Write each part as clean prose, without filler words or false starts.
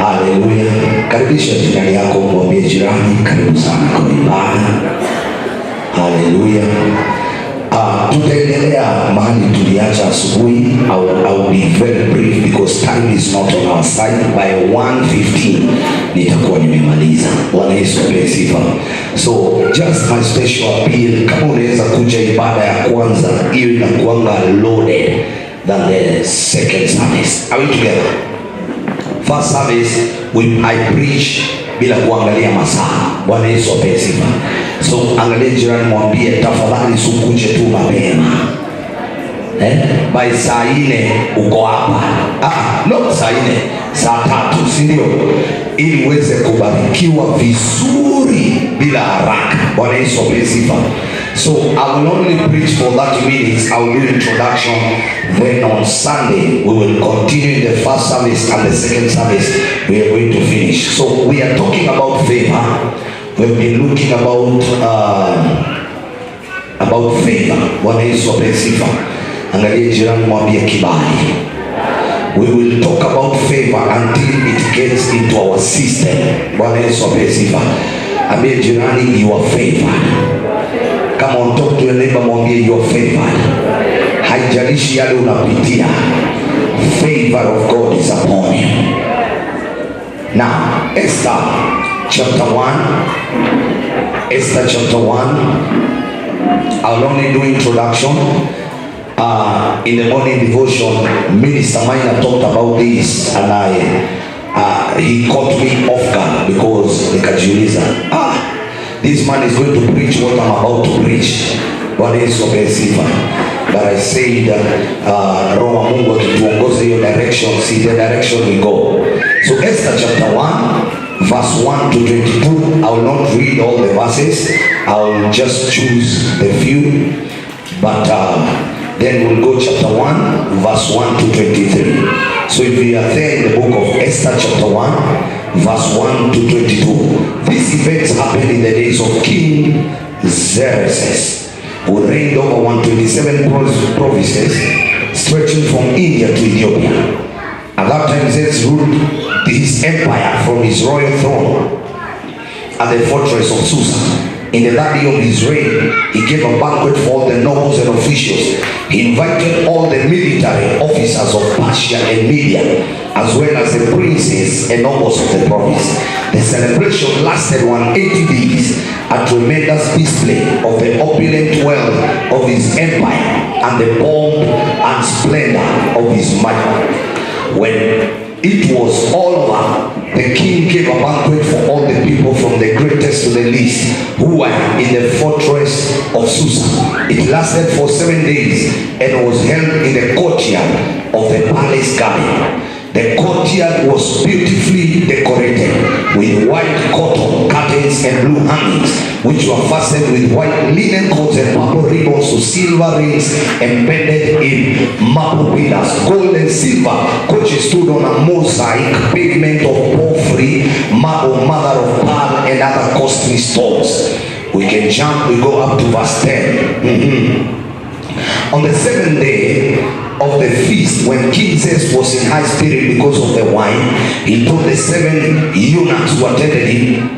Haleluya. Karibisha jirani yako, mwambie jirani, karibu sana kwa ibada. Haleluya. Tutaendelea mahali tuliacha asubuhi. I'll be very brief because time is not on our side. By 1:15 nitakuwa nimemaliza. Bwana Yesu asifiwe. So just my special appeal, kama unaweza kuja ibada ya kwanza, hiyo inakuanga loaded than the second service. Are we together? First service I preach bila kuangalia masaa. Bwana Yesu asifiwe. So angalia jirani, mwambie tafadhali usikuje tu mapema. By saa 4 uko hapa. No saa 4, saa 3, si ndio? Ili uweze kubarikiwa vizuri bila haraka. Bwana Yesu asifiwe. So I will only preach for 30 minutes. I will do introduction. Then on Sunday we will continue the first service and the second service we are going to finish. So we are talking about favor. We've been looking about favor. Bwana Yesu asifiwe. Angalia jirani, mwambie kibali. We will talk about favor until it gets into our system. Bwana Yesu asifiwe. Ambie jirani, you are favored. Come on, talk to your neighbor, mwambie you are favored. Haijalishi yale unapitia, favor of God is upon you. Now, Esther chapter 1. Esther chapter 1. I'll only do introduction. In the morning devotion, Minister Minor talked about this, and he caught me off guard because nikajiuliza, this man is going to preach what I'm about to preach. Bwana Yesu asifiwe. But I said, Roho wa Mungu akituongoza hiyo direction, see the direction we go. So Esther chapter 1, verse 1 to 22. I will not read all the verses. I will just choose the few. But then we'll go chapter 1, verse 1 to 23. So if we are there in the book of Esther chapter 1, verse 1 to 22. These events happened in the days of King Xerxes, who reigned over 127 provinces, stretching from India to Ethiopia. At that time, Xerxes ruled his empire from his royal throne at the fortress of Susa. In the 3rd year of his reign, he gave a banquet for all the nobles and officials. He invited all the military officers of Persia and Media, as well as the princes and nobles of the province. The celebration lasted 180 days, a tremendous display of the opulent wealth of his empire and the pomp and splendor of his might. When it was all over, the king gave a banquet for all the people, from the greatest to the least, who were in the fortress of Susa. It lasted for 7 days and was held in the courtyard of the palace garden. The courtyard was beautifully decorated with white cotton curtains and blue hangings, which were fastened with white linen cords and purple ribbons to silver rings embedded in marble pillars. Gold and silver coaches stood on a mosaic pavement of porphyry, marble, mother of pearl, and other costly stones. We can jump, we go up to verse 10. On the 7th day of the feast, when King Xerxes was in high spirit because of the wine, he told the 7 eunuchs who attended him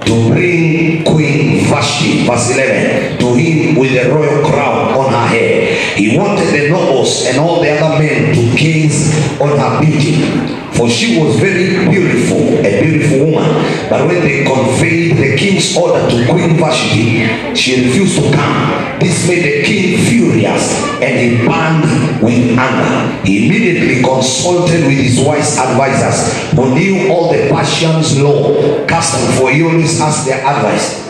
to bring Queen Vashti, verse 11, to him with the royal crown on her head. He wanted the nobles and all the other men to gaze on her beauty, for she was very beautiful, a beautiful woman. But when they conveyed the king's order to Queen Vashti, she refused to come. This made the king furious, and he burned with anger. He immediately consulted with his wise advisors, who knew all the Persians' law custom, for he always asked their advice.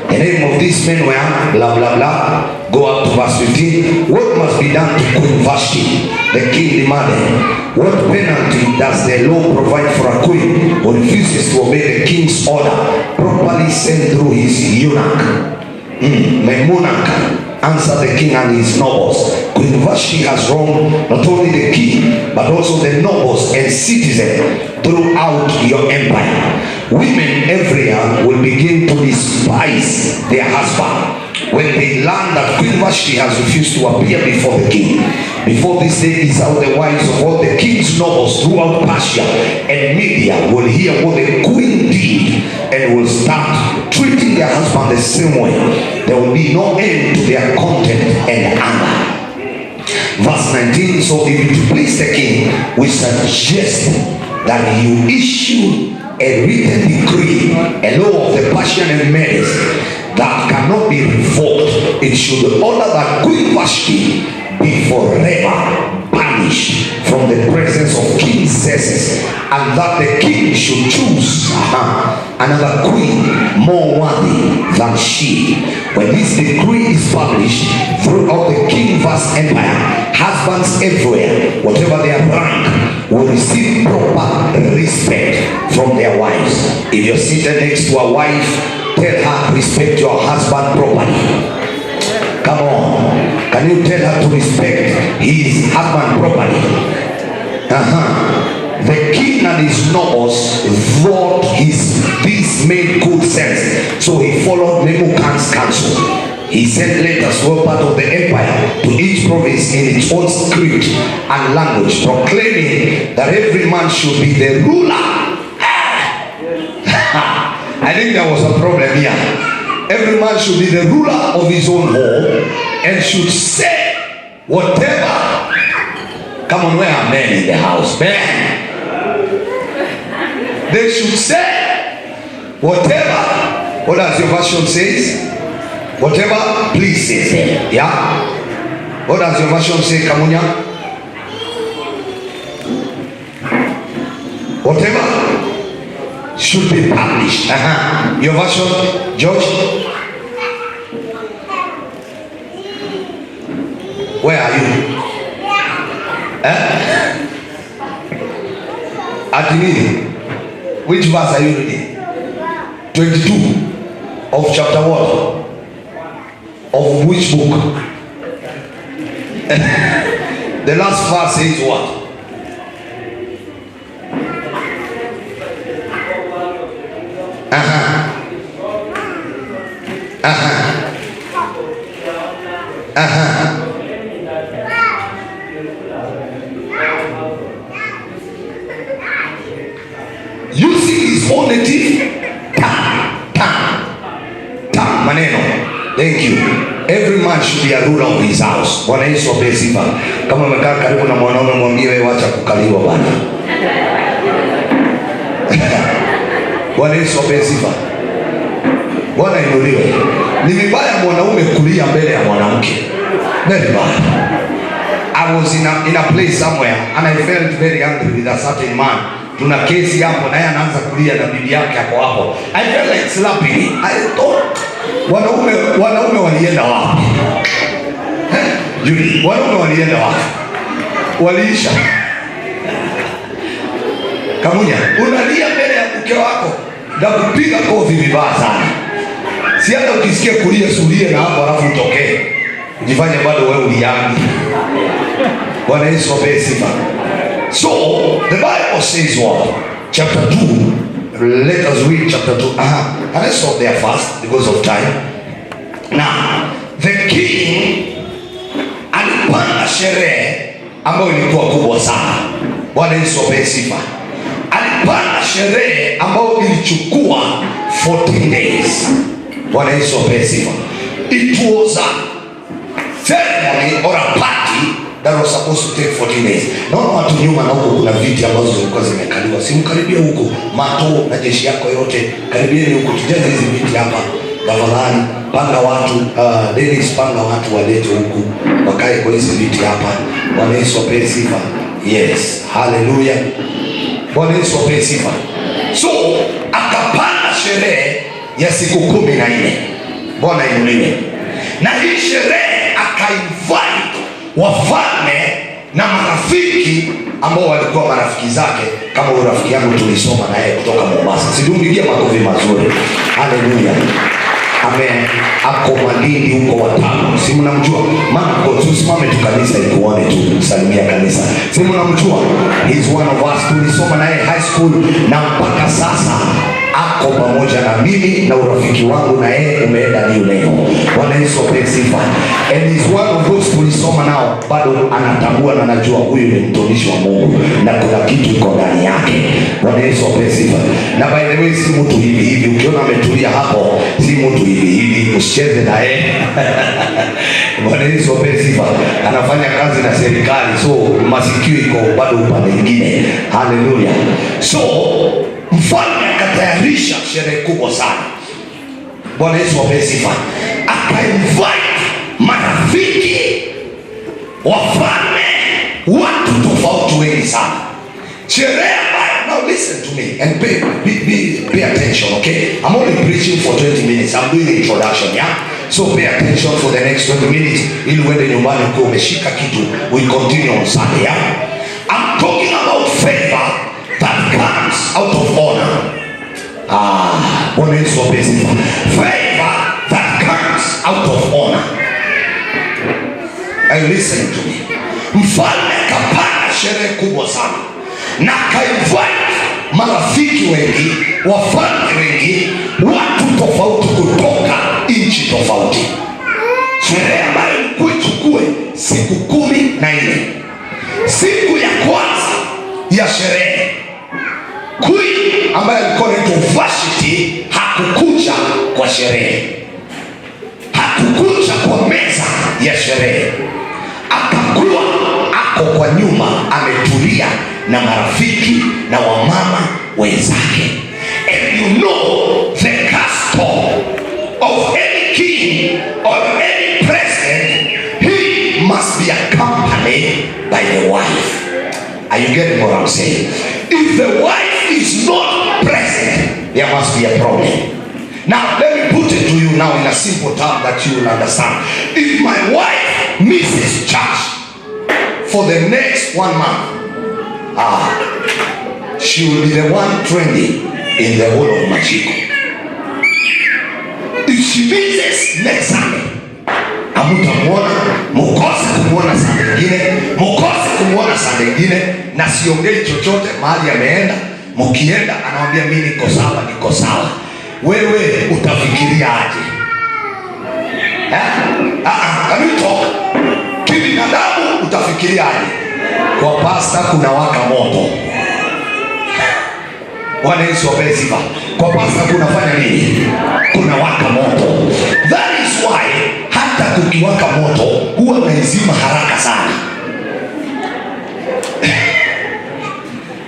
The name of these men were blah blah blah. Go up to verse 15. What must be done to Queen Vashti? The king demanded. What penalty does the law provide for a queen who refuses to obey the king's order, properly sent through his eunuch? Memunak answered the king and his nobles. Queen Vashti has wronged not only the king, but also the nobles and citizens throughout your empire. Women everywhere will begin to despise their husband. when they learned that Queen Vashti has refused to appear before the king. Before this day is out, the wives of all the king's nobles throughout Persia and Media will hear what the queen did and will start treating their husband the same way. There will be no end to their contempt and anger. Verse 19, so if it please the king, we suggest that you issue a written decree, a law of the Persian and Medes that cannot be revoked. It should order that Queen Vashti be forever banished from the presence of King Xerxes, and that the king should choose another queen more worthy than she. When this decree is published throughout the king's vast empire, husbands everywhere, whatever their rank, will receive proper respect from their wives. If you're seated next to a wife, tell her, respect your husband properly. Come on. Can you tell her to respect his husband properly? The king and his nobles thought this made good sense, so he followed Nebuchadnezzar's counsel. He sent letters to all part of the empire, to each province in its own script and language, proclaiming that every man should be the ruler. I think there was a problem here. Every man should be the ruler of his own home and should say whatever. Come on, where are men in the house? Men. They should say whatever. What does your version say? Whatever pleases them. Yeah? What does your version say, Kamunya? Whatever should be published. Your version, George? Where are you? Adini, which verse are you reading? 22 of chapter what? Of which book? The last verse says what? Using his own native tongue, maneno. Thank you. Every man should be a ruler of his house. Bwana Yesu apewe sifa. Kama umekaa karibu na mwanaume, mwambie wewe acha kukaliwa bwana. Bwana Yesu apewe sifa. Bwana inuliwe. Ni vibaya mwanaume kulia mbele ya mwanamke. Very bad. I was in a place somewhere and I felt very angry with a certain man. Tuna kesi hapo na yeye anaanza kulia na bibi yake hapo. I felt like slapping him. I thought wanaume walienda wapi? Yule wanaume walienda wapi? Waliisha. Kamunya, unalia mbele ya mke wako na kupiga kofi vibaya sana. Si hata ukisikia kulia sulie na hapo alafu utokee. Jifanye bado wewe uliangi. Bwana Yesu apewe sifa. So, the Bible says what? Chapter 2. Let us read chapter 2. And let's stop there first because of time. Now, the king alipanga sherehe ambayo ilikuwa kubwa sana. Bwana Yesu apewe sifa. Alipanga sherehe ambayo ilichukua 14 days. Bwana Yesu apewe sifa. It was a ceremony or a party that was supposed to take 14 days. Naona watu nyuma na huko kuna viti ambazo zilikuwa zimekaliwa. Simkaribia huko. Mato na jeshi yako yote. Karibieni huko, tujaze hizi viti hapa. Tafadhali panga watu, ladies panga watu walete huku. Wakae kwa hizi viti hapa. Bwana Yesu apewe sifa. Yes. Hallelujah. Bwana Yesu apewe sifa. So, akapanga sherehe ya siku 14. Bwana inuliwe. Na hii sherehe akainvite wafalme na marafiki ambao walikuwa marafiki zake, kama huyo rafiki yangu tulisoma na yeye kutoka Mombasa. Sidumbigia makofi mazuri. Haleluya. Amen. Ako Malindi huko watano. Si mnamjua? Mama tusimame tu kanisa ikuone tu. Salimia kanisa. Si mnamjua? He's one of us. Tulisoma na yeye high school na mpaka sasa ako pamoja na mimi na urafiki wangu na yeye umeenda new level. Bwana Yesu apewe sifa. And is one of those tulisoma nao bado anatambua na anajua huyu ni mtumishi wa Mungu na kuna kitu iko ndani yake. Bwana Yesu apewe sifa. Na by the way, si mtu hivi hivi, ukiona ametulia hapo si mtu hivi hivi, usicheze na yeye. Bwana Yesu apewe sifa. Anafanya kazi na serikali, so masikio iko bado upande mwingine. Haleluya. So mfalme akatayarisha sherehe kubwa sana. Bwana Yesu apewe sifa. Aka-invite marafiki, wafalme, watu tofauti wengi sana. Sherehe ambayo, now listen to me and pay attention, okay? I'm only preaching for 20 minutes. I'm doing the introduction, yeah? So pay attention for the next 20 minutes. Ili uende nyumbani ukiwa umeshika kitu. We continue on Sunday, yeah? I'm talking about favor that comes out of honor. Bwana Yesu apewe sifa. Favor that comes out of honor. Are you listening to me? Mfalme kapanga sherehe kubwa sana na ka-invite marafiki wengi, wafalme wengi, watu tofauti kutoka nchi tofauti. Sherehe ambayo kuichukue siku 14. Siku ya kwanza ya sherehe, Queen ambaye alikuwa anaitwa Vashti hakukuja kwa sherehe, hakukuja kwa meza ya sherehe, akakuwa ako kwa nyuma ametulia na marafiki na wamama wenzake. And you know the custom of any king or any president, he must be accompanied by the wife. Are you getting what I'm saying? If the wife is not present, there must be a problem. Now, let me put it to you now in a simple term that you will understand. If my wife misses church for the next 1 month, she will be the one trending in the whole of Machiko. If she misses next Sunday, hamutamuona, mukose kumuona Sunday ingine, mukose kumuona Sunday ingine, na siongei chochote mahali ameenda. Mukienda anawambia mimi niko sawa, niko sawa. Wewe utafikiria aje? Can you talk? Kibinadamu utafikiria aje? Kwa pasta kuna waka moto. Bwana Yesu apewe sifa. Kwa pasta kunafanya nini? Kuna waka moto. That is why hata kukiwaka moto huwa naizima haraka sana.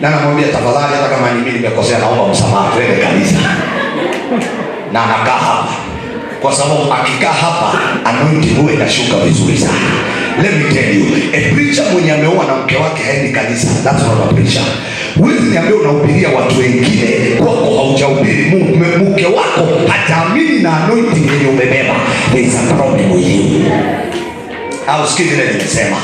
Na namwambia tafadhali, hata kama mimi nimekosea naomba msamaha, twende kanisa. Na anakaa hapa kwa sababu akikaa hapa anointing huwa inashuka vizuri sana. Let me tell you, a preacher mwenye ameoa na mke wake haendi kanisa, that's not a preacher. Wewe niambie unahubiria watu wengine, kwako haujahubiri. Mke wako hataamini na anointing yenye umebeba. There is a problem with you. Au sikiliza nini nimesema?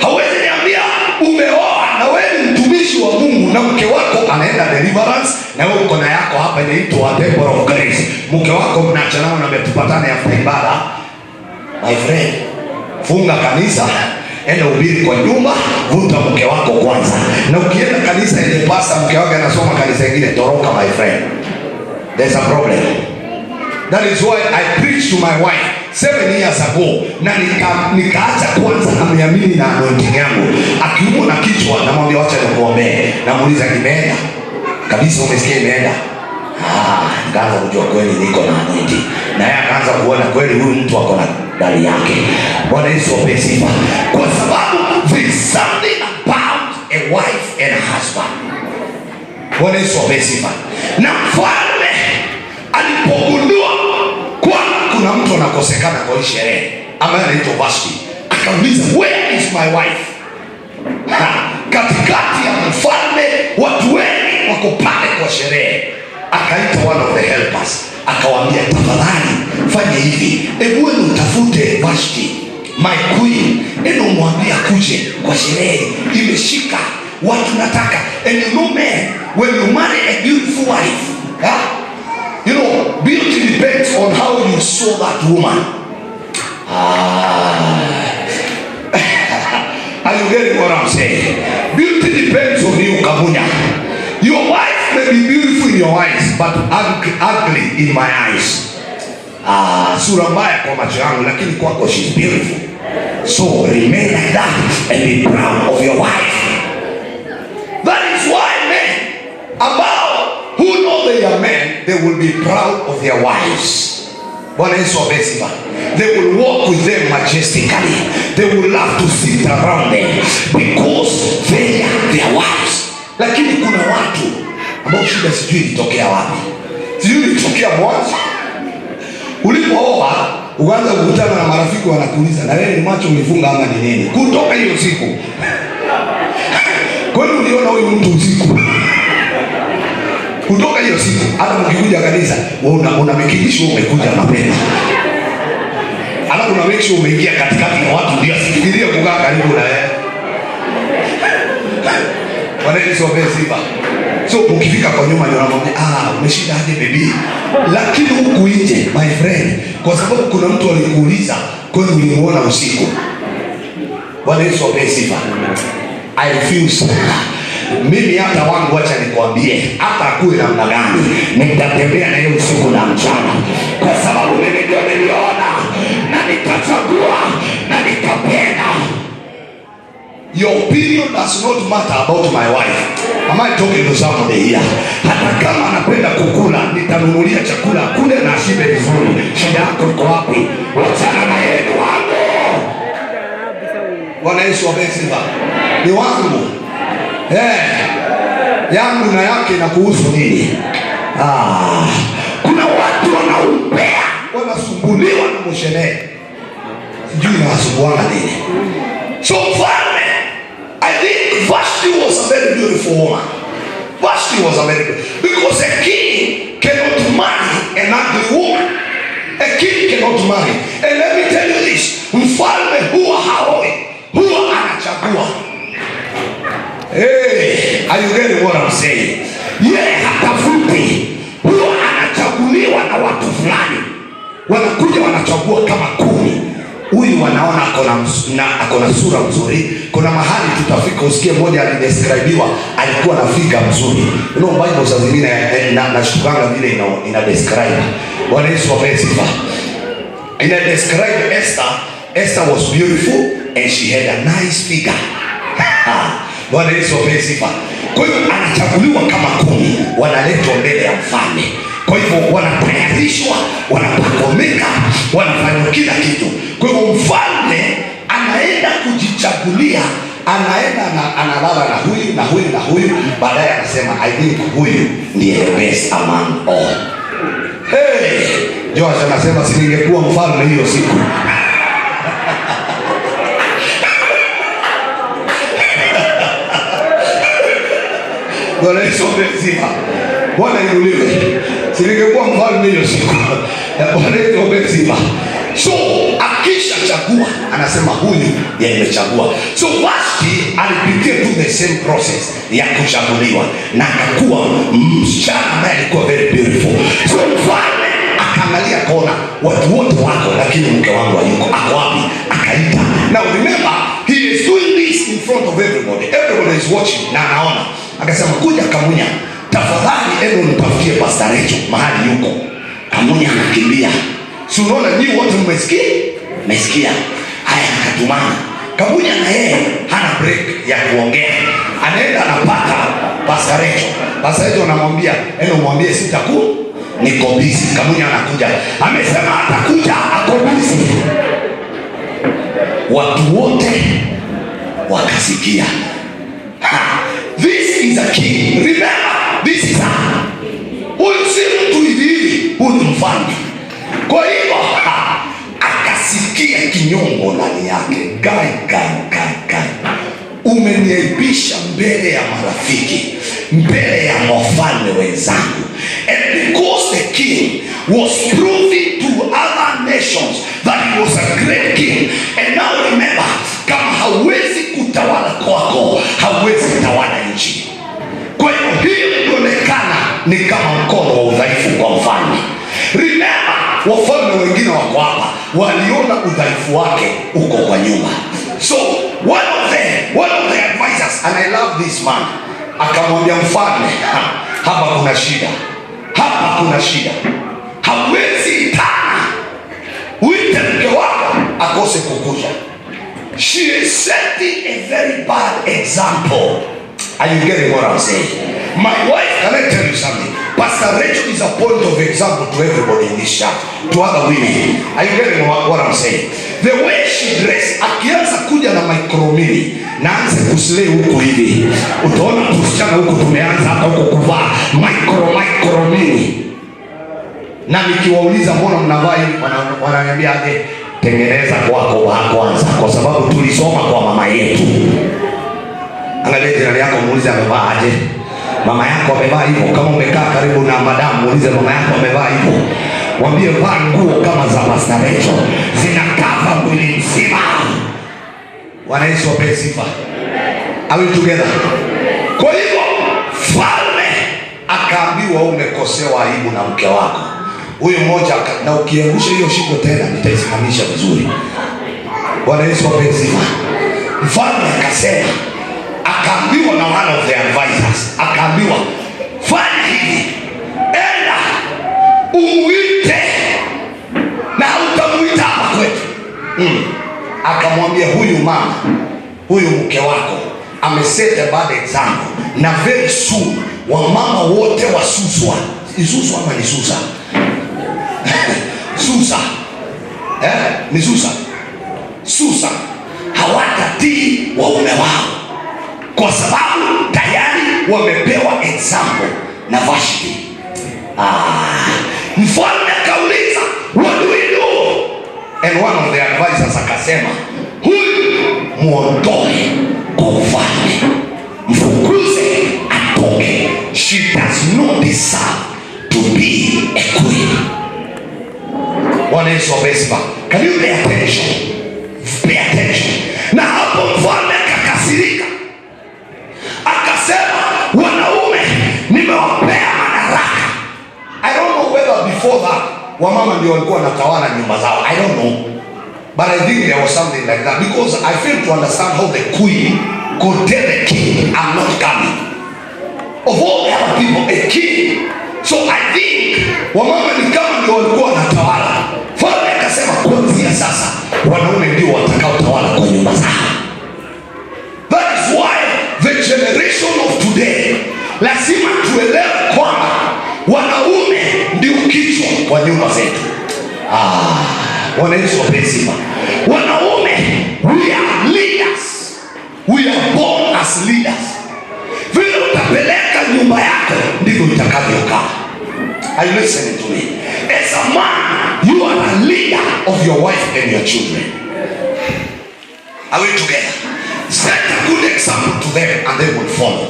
Hawezi niambia umeoa na wewe ni mtumishi wa Mungu na mke wako anaenda deliverance na wewe uko na yako hapa inaitwa Temple of Grace. Mke wako mnaachana na mmetupatana ya ibada. My friend, funga kanisa, enda ubiri kwa nyumba, vuta mke wako kwanza. Na ukienda kanisa ile pasta mke wako anasoma kanisa ingine, toroka my friend. There's a problem. That is why I preached to my wife 7 years ago. Na nikaacha kwanza ameamini na anointing yangu. Akiumwa na kichwa namwambia wacha nikuombee. Namuuliza nimeenda? Kabisa umesikia imeenda? Nikaanza kujua kweli niko na anointing. Na yeye akaanza kuona kweli huyu mtu ako na ndani yake. Bwana Yesu apewe sifa. Kwa sababu there is something about a wife and a husband. Bwana Yesu apewe sifa. Na mfalme alipogundua kwa kuna mtu anakosekana kwa hii sherehe ambaye anaitwa Vashti, akauliza where is my wife? Katikati ya mfalme watu wengi wako pale kwa sherehe. Akaita one of the helpers, akawaambia tafadhali fanye hivi, hebu utafute Vashti my queen, eno mwambie akuje kwa sherehe imeshika watu nataka. And you know man, when you marry a beautiful wife, you know, beauty depends on how you saw that woman. Are you getting what I'm saying? Beauty depends on you, Kabunya. Your wife may be beautiful in your eyes, but ugly in my eyes. Sura mbaya kwa macho yangu, lakini kwako she's beautiful. So remain like that and be proud of your wife. That is why men about who know they are men, they will be proud of their wives. Bwana Yesu abesifa. They will walk with them majestically. They will love to sit around them because they are their wives. Lakini kuna watu ambao shida sijui ilitokea wapi. Sijui ilitokea mwanzo. Ulipooa uanza kukutana na marafiki wanakuuliza, na wewe ni macho umefunga ama ni nini? Kutoka hiyo siku. Kwa nini uliona huyu mtu usiku? Kutoka hiyo siku hata mkikuja kanisa unamekisha umekuja mapema. Alafu unamekisha umeingia katikati ya watu ndio asifikirie kukaa karibu na yeye. Wanaenda sio sifa. So ukifika kwa nyuma ndio unamwambia umeshinda aje baby. Lakini huku nje my friend, kwa sababu kuna mtu alikuuliza kwani ulimuona usiku. Bwana Yesu asifiwe. I refuse. Mimi hata wangu acha nikwambie, hata akuwe namna gani nitatembea na yeye usiku na mchana, kwa sababu mimi ndio niliona na nikachagua na nikapenda. Your opinion does not matter about my wife. Am I talking to somebody here? Hata kama anapenda kukula, nitanunulia chakula kule na ashibe vizuri. Shida yako iko wapi? Wachana na yeye wangu. Bwana Yesu asifiwe. Ni wangu. Yangu na yake na kuhusu nini? Kuna watu wanaompea, wanasumbuliwa na mshenee. Sijui na wasumbuana nini. So mfalme, I think Vashti was a very beautiful woman. Vashti was a very beautiful, because a king cannot marry an ugly woman. A king cannot marry. And let me tell you this, mfalme huwa haoi, huwa anachagua. Hey, are you getting what I'm saying? Hatafuti, huwa anachaguliwa na watu fulani. Wanakuja wanachagua kama 10. Huyu wanaona akona sura nzuri. Kuna mahali tutafika usikie mmoja alidescribiwa alikuwa na figa nzuri. Bible saa zingine na shukanga vile ina describe. Bwana Yesu asifiwe. Ina describe Esther. Esther was beautiful and she had a nice figure. Bwana Yesu asifiwe. Kwa hiyo anachaguliwa kama 10, wanaletwa mbele ya mfalme. Kwa hivyo wanatayarishwa, wanapakomeka, wanafanya kila kitu. Kwa hivyo mfalme anaenda kujichagulia, anaenda analala na huyu na huyu na huyu, baadaye anasema I think huyu ndiye the best among all. Joash anasema singekuwa mfalme hiyo siku. Bwana Yesu asifiwe. Bwana inuliwe. Singekuwa mfalme hiyo siku. Bwana Yesu asifiwe. So akisha chagua anasema huyu ndiye nimechagua. So Vashti alipitia tu the same process ya kuchaguliwa na akakuwa msichana ambaye alikuwa very beautiful. So mfalme akaangalia kona watu wote wako, lakini mke wangu hayuko. Ako wapi? Akaita. Now remember, he is doing this in front of everybody. Everybody is watching na anaona. Akasema kuja Kamunya, tafadhali endo nitafutie Pastor Rachel mahali yuko. Kamunya anakimbia. Si unaona nyinyi wote mmesikia? Haya, akatumana. Kamunya na yeye hana break ya kuongea. Anaenda anapata Pastor Rachel. Pastor Rachel anamwambia, endo mwambie niko busy. Kamunya anakuja. Amesema atakuja, ako busy. Watu wote wakasikia. This is a king. Remember, this is a. Huyu si mtu hivi, huyu ni mfalme. Kwa hivyo akasikia kinyongo ndani yake. Gai. Umeniaibisha mbele ya marafiki, mbele ya wafalme wenzangu. And because the king was proving to other nations that he was a great king. And now remember, kama hawezi kutawala kwako, hawezi kutawala nchi. Kwa hiyo inaonekana ni kama mkono wa udhaifu kwa mfalme. Remember, wafalme wengine wako hapa waliona udhaifu wake uko kwa nyumba. So one of the advisors, and I love this man, akamwambia mfalme, hapa kuna shida. Hapa hapa kuna shida. Hawezi itana uite mke wako akose kukuja. She is setting a very bad example. Are you getting what I'm saying? My wife, can I tell you something? Pastor Rachel is a point of example to everybody in this church, to other women. Are you getting what I'm saying? The way she dressed, akianza kuja na micromini, naanza kuslay huku hivi. Utaona tusichana huku tumeanza hata huku kuvaa micromini. Na nikiwauliza mbona mnavaa hivi, wananiambia aje, tengeneza kwako kwanza, kwa sababu tulisoma kwa mama yetu. Angalia jirani yako, muulize amevaa aje. Mama yako amevaa hivyo. Kama umekaa karibu na madamu, muulize mama yako amevaa hivyo. Mwambie vaa nguo kama za Pastor Rachel, zinakava mwili mzima. Bwana Yesu apewe sifa. Are we together? Kwa hivyo falme akaambiwa umekosewa aibu na mke wako. Huyo mmoja, na ukiangusha hiyo shingo tena nitaisimamisha vizuri. Bwana Yesu apewe sifa. Mfalme akasema, akaambiwa na one of the advisors, akaambiwa fanya hivi, enda umuite, na utamuita hapa kwetu. Akamwambia huyu mama, huyu mke wako ameset a bad example, na very soon wamama wote wa Suswa, Isuswa ama ni Susa? Susa, ni Susa. Susa hawatatii waume wao, kwa sababu tayari wamepewa example na Vashti. Mfalme akauliza, what do we do? And one of the advisors akasema, huyu muondoe kwa ufalme, mfukuze atoke. She does not deserve to be a queen. Bwana Yesu apewe. Can you pay attention? Pay attention. Na hapo mfalme akakasirika, akasema, wanaume nimewapea madaraka. I don't know whether before that wamama ndio walikuwa wanatawala nyumba zao. I don't know, but I think there was something like that, because I fail to understand how the queen could tell the king, I'm not coming. Of all the other people, a king. So I think wamama ni kama ndio walikuwa wanatawala. Falme akasema, kuanzia sasa wanaume ndio watakao tawala kwa nyumba zao. That is why the generation of today, lazima tuelewe kwamba wanaume ndio kichwa kwa nyumba zetu. Bwana Yesu apewe sifa. Wanaume, we are leaders. We are born as leaders. Vile utapeleka nyumba yako ndivyo itakavyokaa. Are you listening to me? As a man, you are a leader of your wife and your children. Are we together? Set a good example to them and they will follow.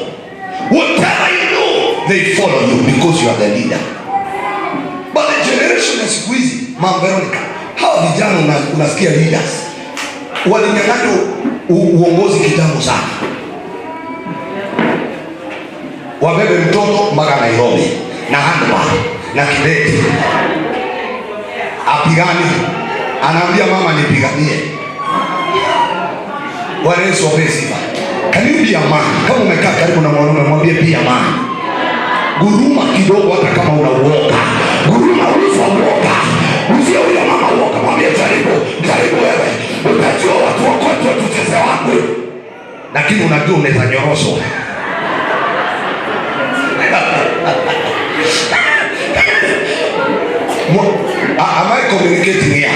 Whatever you do, they follow you because you are the leader. But the generation ya siku hizi, Mama Veronica, hawa vijana unasikia leaders walinyang'anywa uongozi kitambo sana. Wabebe mtoto mpaka Nairobi na handbag na kibeti, apigani, anaambia mama nipiganie. Bwana Yesu apewe sifa. Can you be a man? Kama umekaa karibu na mwanaume, mwambie be a man. Guruma kidogo hata kama unauoga. Guruma ulizowoga. Usiye huyo mama uoga, mwambie jaribu wewe. Utajua watu wako tuteze wangu. Lakini unajua unaweza nyoroshwa. Am I communicating here?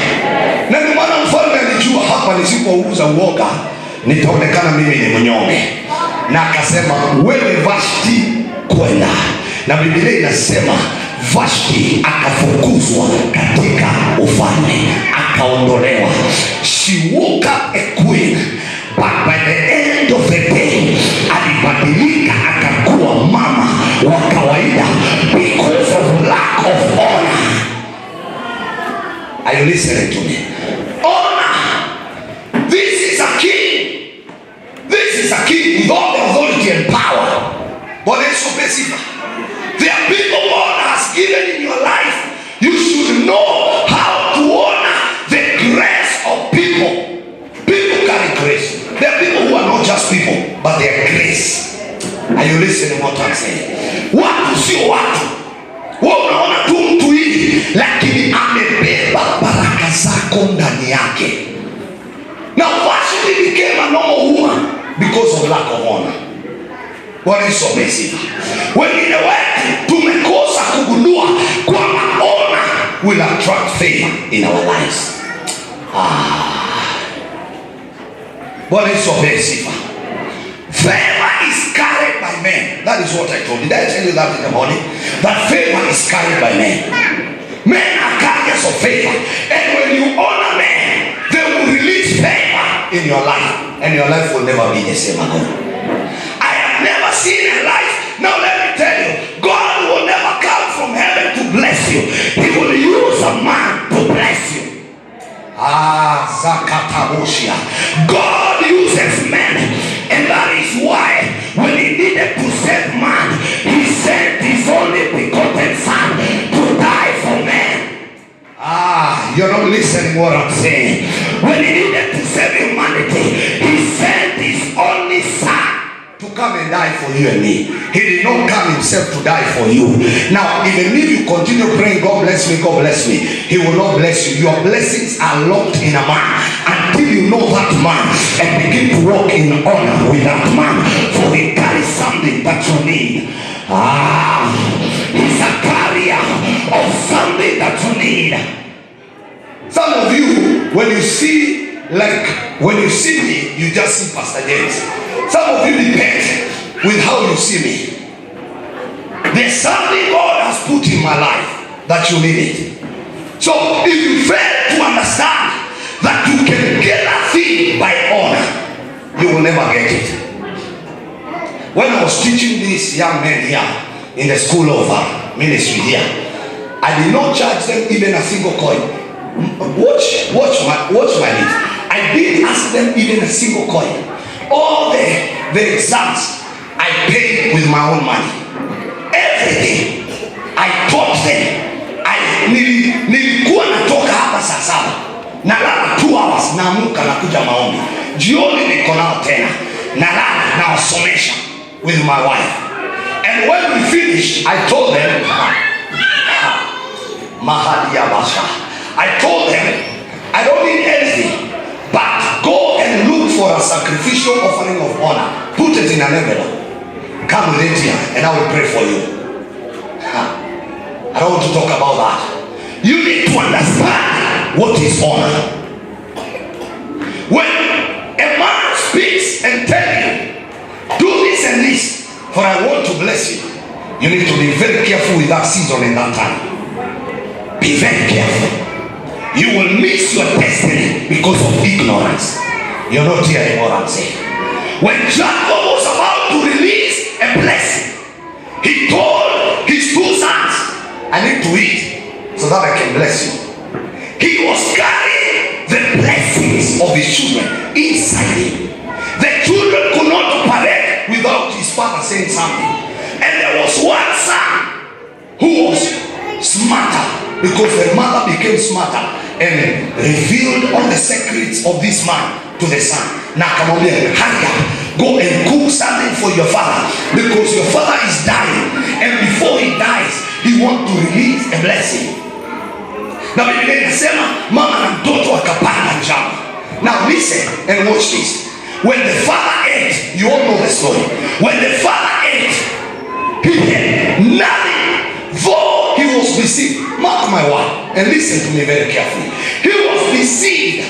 Na ndio maana mfalme alijua hapa nisipouza uoga nitaonekana mimi ni mnyonge, na akasema wewe Vashti kwenda. Na Biblia inasema Vashti akafukuzwa katika ufalme, akaondolewa. She woke up a queen, but by the end of the day alibadilika akakuwa mama wa kawaida because of lack of honor. Are you listening to me? Honor. This is a king. This is a king with all the authority and power. But it's so basic. There are people God has given in your life. You should know how to honor the grace of people. People carry grace. There are people who are not just people, but they are grace. Are you listening to what I'm saying? Watu sio watu. Wewe unaona tu mtu hivi, lakini amebeba baraka zako ndani yake. Now Vashti became a normal woman because of lack of honor. What is so basic? Wengine wetu tumekosa kugundua kwamba honor will attract favor in our lives. What is so basic? Favor is carried by men. That is what I told you. Did I tell you that in the morning? That favor is carried by men. Men are carriers of favor. And when you honor men, they will release favor in your life. And your life will never be the same again. I have never seen a life. Now let me tell you, God will never come from heaven to bless you. He will use a man to bless you. Zakatabushia. God uses men. And that is why when he needed to save man, he sent his only begotten son to die for men. You're not listening what I'm saying. When he needed to save humanity, he sent his only son to come and die for you and me. He did not come himself to die for you. Now, even if you continue praying, God bless me, God bless me, he will not bless you. Your blessings are locked in a man until you know that man and begin to walk in honor with that man, for he carries something that you need. He's a carrier of something that you need. Some of you, when you see me, you just see Pastor James. Some of you depend with how you see me. There's something God has put in my life that you need it. So if you fail to understand that you can get a thing by honor, you will never get it. When I was teaching these young men here in the school of ministry here, I did not charge them even a single coin. Watch my lips. I didn't ask them even a single coin. All the exams I paid with my own money. Everything I taught them. Nilikuwa natoka hapa saa 7 nalala 2 hours, naamuka nakuja maombi, jioni niko nao tena, nalala nawasomesha with my wife. And when we finished, I told them I told them, I don't need anything, but go and look for a sacrificial offering of honor. Put it in an envelope. Come with it here, and I will pray for you. I don't want to talk about that. You need to understand what is honor. When a man speaks and tells you, do this and this, for I want to bless you, you need to be very careful with that season and that time. Be very careful. You will miss your destiny because of ignorance. You're not hearing what I'm saying. When Jacob was about to release a blessing, he told his 2 sons, I need to eat so that I can bless you. He was carrying the blessings of his children inside him. The children could not operate without his father saying something. And there was one son who was smarter, because the mother became smarter and revealed all the secrets of this man to the son. Now come on here, hurry up, go and cook something for your father, because your father is dying, and before he dies, he wants to release a blessing. Now Biblia inasema mama na mtoto akapanda njama. Now listen and watch this. When the father ate, you all know the story. When the father ate, he had nothing, though he was deceived. Mark my word and listen to me very carefully. He was deceived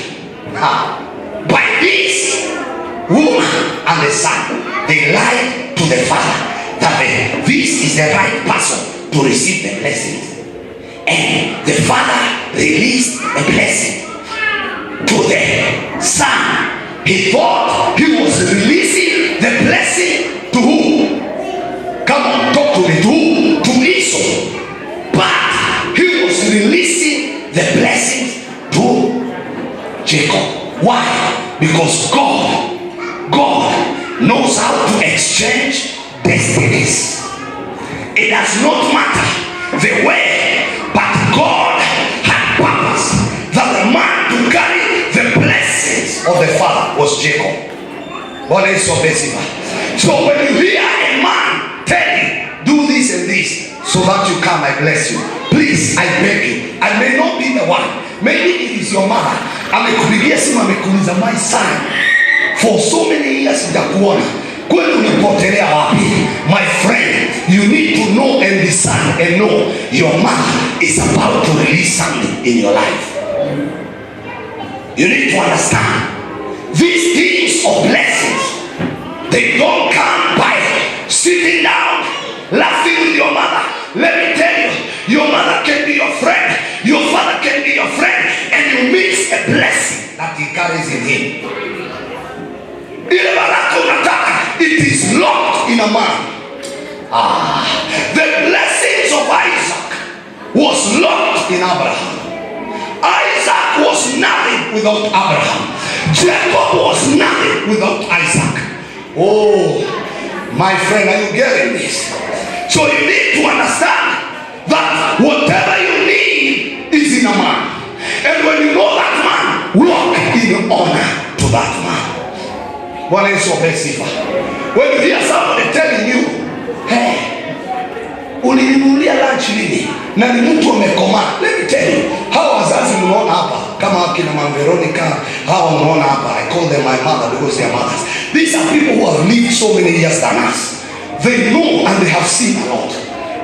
by this woman and the son. They lied to the father that this is the right person to receive the blessings. And the father released a blessing to the son. He thought he was releasing the blessing to who? Come on, talk to me. To who? To Esau. But he was releasing the blessings to Jacob. Why? Because God knows how to exchange destinies. It does not matter the way, but God had purpose that the man to carry the blessings of the father was Jacob. What is so basic? So when you hear a man tell you, do this and this, so so that you come, I bless you. Please, I beg you. I may not be the one. Maybe it is your mother. Amekupigia simu amekuuliza, my son, for so many years sijakuona. Kwani umepotelea wapi? My friend, you need to know and discern and know your mother is about to release something in your life. You need to understand these things of blessings, they don't come by sitting down laughing with your mother. Let me tell you, your mother can be your friend, your father can be your friend, and you miss a blessing that he carries in him. Ile baraka unataka, it is locked in a man. The blessings of Isaac was locked in Abraham. Isaac was nothing without Abraham. Jacob was nothing without Isaac. Oh, my friend, are you getting this? So you need to understand that whatever you need is in a man. And when you know that man, walk in honor to that man. Bwana Yesu apewe sifa. When you hear somebody telling you, hey, ulininunulia lunch lini? Na ni mtu amekoma. Let me tell you, hawa wazazi mnaona hapa, kama akina Mama Veronica, hawa mnaona hapa, I call them my mother because they are mothers. These are people who have lived so many years than us. They know and they have seen a lot.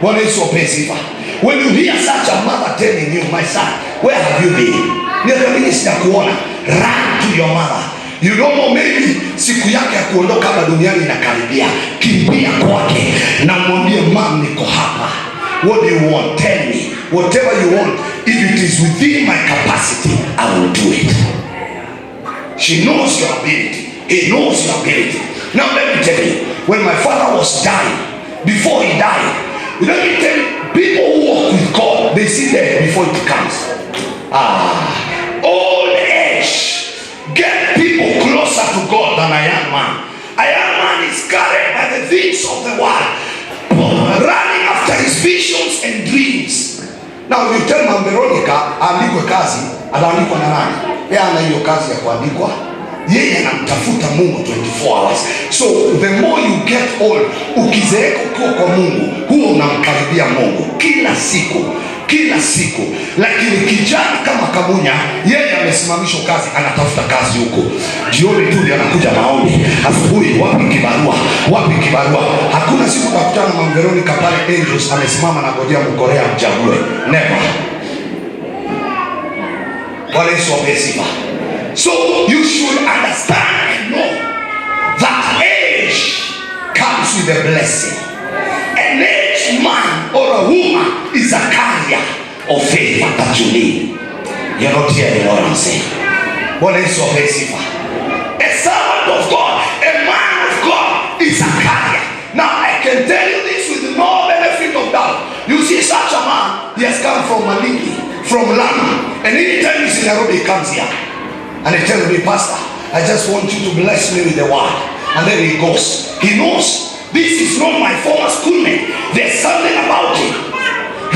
Bwana Yesu apewe sifa. When you hear such a mother telling you, my son, where have you been? Miaka mingi sijakuona. Run to your mother. You don't know, maybe siku yake ya kuondoka hapa duniani inakaribia. Kimbia kwake na mwambie, mom, niko hapa. What do you want? Tell me. Whatever you want, if it is within my capacity, I will do it. She knows your ability. He knows your ability. Now let me tell you, when my father was dying, before he died, let me tell you, people who walk with God, they see death before it comes. Old age get people closer to God than a young man. A young man is carried by the things of the world, running after his visions and dreams. Now you tell Mama Veronica aandikwe kazi, anaandikwa na nani? Yeye ana hiyo kazi ya kuandikwa. Yeye anamtafuta Mungu 24 hours. So the more you get old, ukizeeka ukiwa kwa Mungu, huo unamkaribia Mungu kila siku. Kila siku. Lakini kijana kama Kabunya, yeye amesimamishwa kazi, anatafuta kazi huko. Jioni tu ndiye anakuja maombi. Asubuhi, wapi kibarua? Wapi kibarua? Hakuna siku utakutana na Mama Veronica pale Angels amesimama na ngojea Mkorea mchague. Never. Bwana Yesu apewe sifa. So you should understand and know that age comes with a blessing. An aged man or a woman is a carrier of faith that you need. You're not hearing what I'm saying. Bwana Yesu apewe sifa. A servant of God, a man of God is a carrier. Now I can tell you this with no benefit of doubt. You see such a man, he has come from Maliki, from Lama, and anytime he's in Nairobi, he comes here. And he tells me, Pastor, I just want you to bless me with the word. And then he goes. He knows this is not my former schoolmate. There's something about him.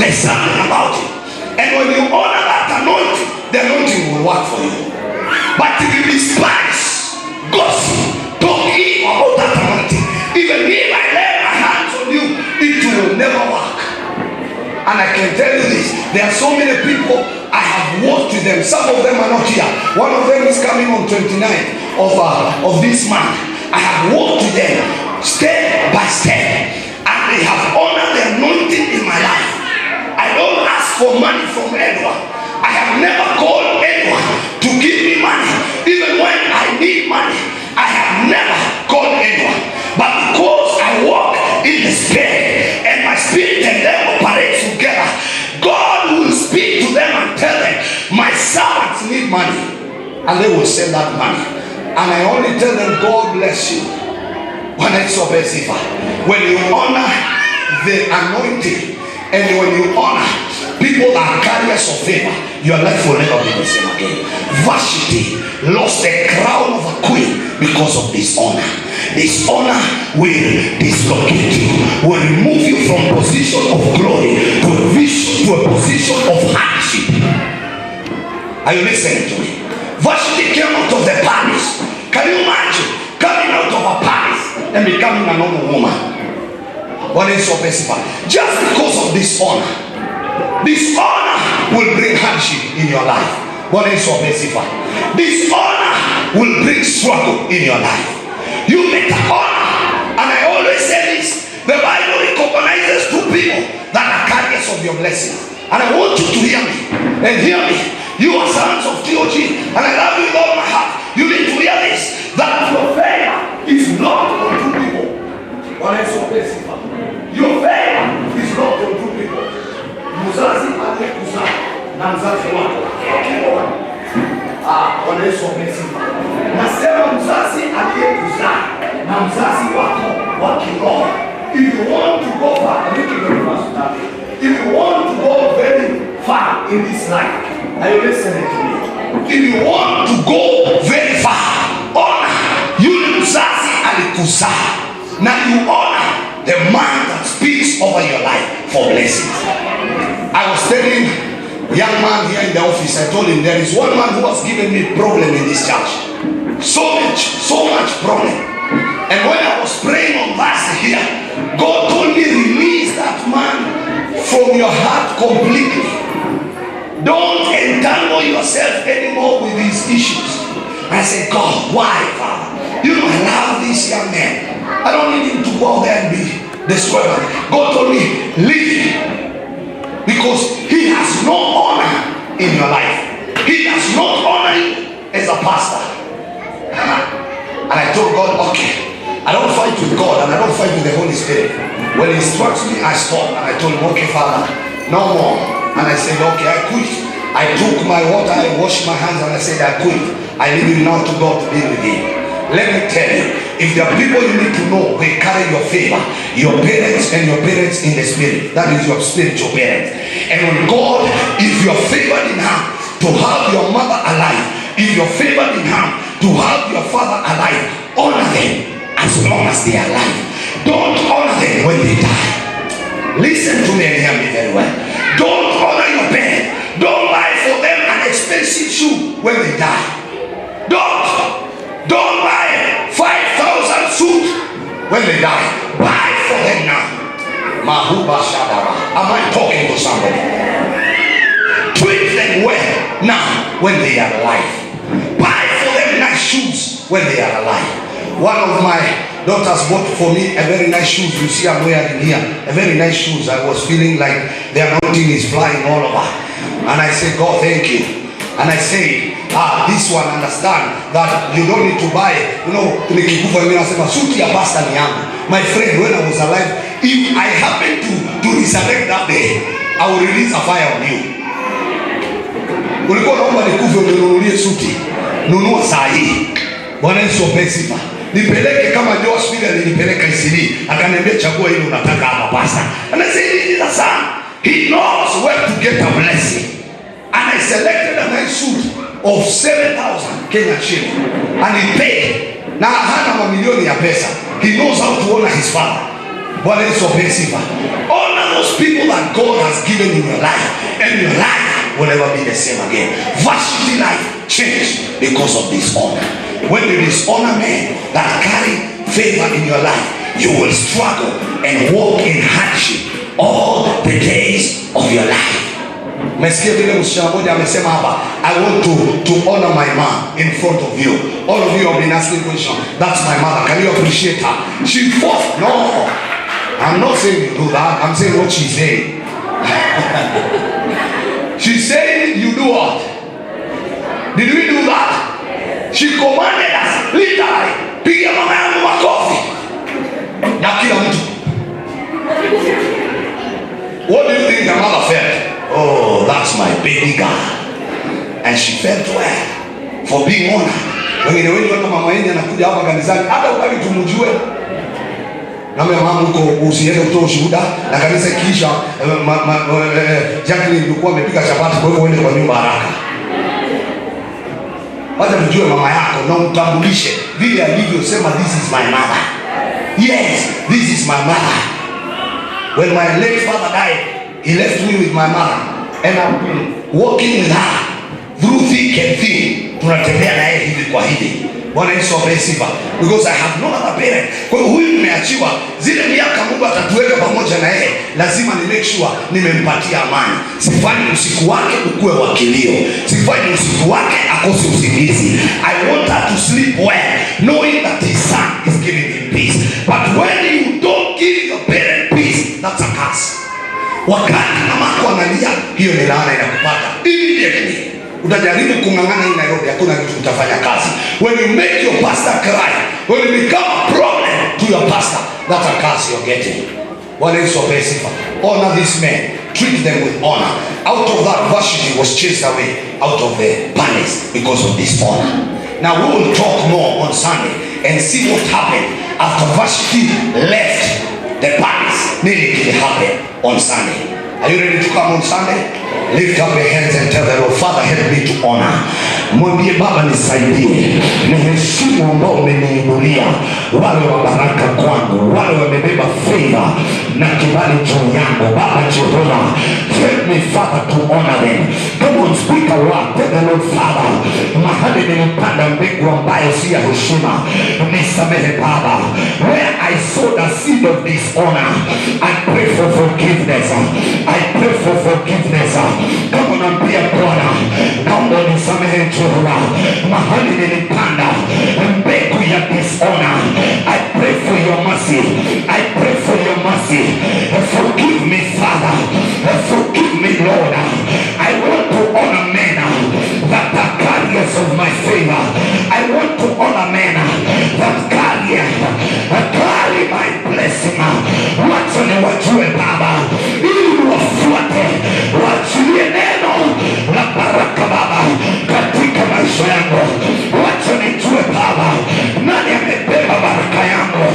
There's something about him. And when you honor that anointing, the anointing will work for you. But if you despise, gossip, talk evil about that anointing, even if I lay my hands on you, it will never work. And I can tell you this, there are so many people I have worked with them. Some of them are not here. One of them is coming on 29th of this month. I have worked with them step by step, and they have honored the anointing in my life. I don't ask for money from anyone. I have never called anyone to give me money. Even when I need money, I have never called anyone. But because I walk in the Spirit, and my spirit and them operate together, God will speak to them and tell them, my servants need money, and they will send that money. And I only tell them, God bless you. When you honor the anointing, and when you honor people that are carriers of favor, your life will never be the same again. Vashti lost the crown of a queen because of dishonor. Dishonor will dislocate you, will remove you from position of glory to a position of hardship. Are you listening to me? Vashti came out of the palace. Can you imagine coming out of a palace and becoming a normal woman? Bwana Yesu asifiwe. Just because of this honor. This honor will bring hardship in your life. Bwana Yesu asifiwe. This honor will bring struggle in your life. You make honor. And I always say this. The Bible recognizes two people that are carriers of your blessings. And I want you to hear me. And hear me. You are sons of T.O.G. And I love you with all my heart. You need to hear this. That your favor is not on two people. Your favor is not on two people. Mzazi aliyekuzaa na mzazi wako. Bwana Yesu asifiwe. Nasema mzazi aliyekuzaa na mzazi wako wa kiroho. If you want to go far, if you want to go very far in this life, are you listening to me? If you want to go very far, honor yule mzazi alikuzaa, na you honor the man that speaks over your life for blessings. I was telling a young man here in the office, I told him there is one man who has given me problem in this church. So much problem. And when I was praying on last here, God told me release that man from your heart completely. Don't entangle yourself anymore with these issues. I said, God, why, Father? You know I love this young man. I don't need him to go there and be destroyed. God told me, leave him. Because he has no honor in your life. He does not honor you as a pastor. And I told God, okay, I don't fight with God and I don't fight with the Holy Spirit. When he instructs me, I stop. And I told him, okay, Father, no more. And I said, okay, I quit. I took my water, I washed my hands, and I said, I quit. I leave it now to God to deal with him. Let me tell you, if there are people you need to know, they carry your favor, your parents and your parents in the spirit. That is your spiritual parents. And when God, if you're favored in Him to have your mother alive, if you're favored in Him to have your father alive, honor them as long as they are alive. Don't honor them when they die. Listen to me and hear me very well. Don't honor your parents. Don't buy for them an expensive shoe when they die. Don't buy 5,000 suits when they die. Buy for them now. Mahuba Shadaba. Am I talking to somebody? Treat them well now when they are alive. Buy for them nice shoes when they are alive. One of my daughters bought for me a very nice shoes. You see I'm wearing here. A very nice shoes. I was feeling like the anointing is flying all over. And I said, God, thank you. And I say, this one, understand that you don't need to buy, suti ya pastor ni yangu. My friend, when I was alive, if I happen to resurrect that day, I will release a fire on you. Ulikuwa naomba nikufe uninunulie suti. Nunua saa hii. Bwana Yesu asifiwe. Nipeleke kama Josh vile nilipeleka Isili. Akaniambia chagua ile unataka hapa pastor. And I said, this is a son. He knows where to get a blessing. And I selected a nice suit of 7,000 Kenyan shillings. And he paid. Na hana mamilioni ya pesa. He knows how to honor his father. Bwana Yesu asifiwe. Honor those people that God has given in your life. And your life will never be the same again. Varsity life changed because of this honor. When you dishonor men that carry favor in your life, you will struggle and walk in hardship all the days of your life. Mesikia vile msichana mmoja amesema hapa, I want to honor my mom in front of you. All of you have been asking question. That's my mother. Can you appreciate her? She fought. No, I'm not saying you do that. I'm saying what she's saying. She's saying you do what? Did we do that? She commanded us literally. Piga mama yangu makofi. Na kila mtu. What do you think the mother felt? Oh, that's my baby girl. And she felt well for being honored. Wengine wengi wana mama yenu anakuja hapa kanisani hata ukali tumjue. Na mama huko usiende kutoa ushuhuda na kanisa kisha Jacqueline alikuwa amepika chapati kwa hivyo uende kwa nyumba haraka. Wacha tujue mama yako na umtambulishe vile alivyosema this is my mother. Yes, this is my mother. When my late father died, he left me with my mother and I've been walking with her through thick and thin. Tunatembea naye hivi kwa hivi. Bwana Yesu apewe sifa. Because I have no other parent. Kwa hiyo huyu nimeachiwa zile miaka Mungu atatuweka pamoja na yeye, lazima ni make sure nimempatia amani. Sifanyi usiku wake ukue wa kilio. Sifanyi usiku wake akose usingizi. I want her to sleep well, knowing that his son is giving him peace. But when you don't give your parent peace, that's a curse. Wakati mamako analia, hiyo ni laana inakupata immediately. Utajaribu kung'ang'ana hii Nairobi, hakuna kitu utafanya kazi. When you make your pastor cry, when you become a problem to your pastor, that's a curse you're getting. Bwana Yesu apewe sifa. Honor these men, treat them with honor. Out of that, Vashti was chased away out of the palace because of this honor. Now we will talk more on Sunday and see what happened after Vashti left the palace. Nini kili happen on Sunday? Are you ready to come on Sunday? Lift up your hands and tell the Lord, Father, help me to honor. Mwambie Baba nisaidie, niheshimu ambao umeniinulia, wale wa baraka kwangu, wale wamebeba favor na kibali juu yangu. Baba Jehova, help me Father to honor them. Come on, speak a word. Tell the Lord, Father, mahali nilipanda mbegu ambayo si ya heshima, nisamehe Baba. Where I sowed the seed of dishonor, I pray for forgiveness. I pray for forgiveness. Kama naambia Bwana, naomba nisamehe Jehova, mahali nilipanda mbegu ya dishonor. I pray for your mercy. I pray for your mercy. Forgive me Father. Forgive me Lord. I want to honor men that are carriers of my favor. I want to honor men that carry my blessing. Wacha ni wajue Baba, ili wafuate, wachilie neno la baraka Baba katika maisha yangu. Wacha nijue Baba, nani amebeba baraka yangu,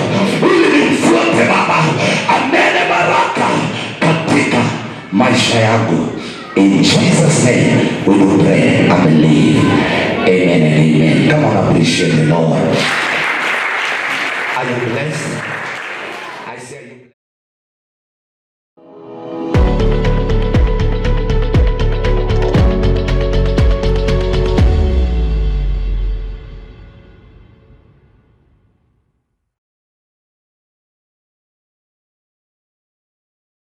ili nimfuate Baba, anene baraka katika maisha yangu. In Jesus' name we will pray and believe. Amen and amen. Come on, appreciate the Lord.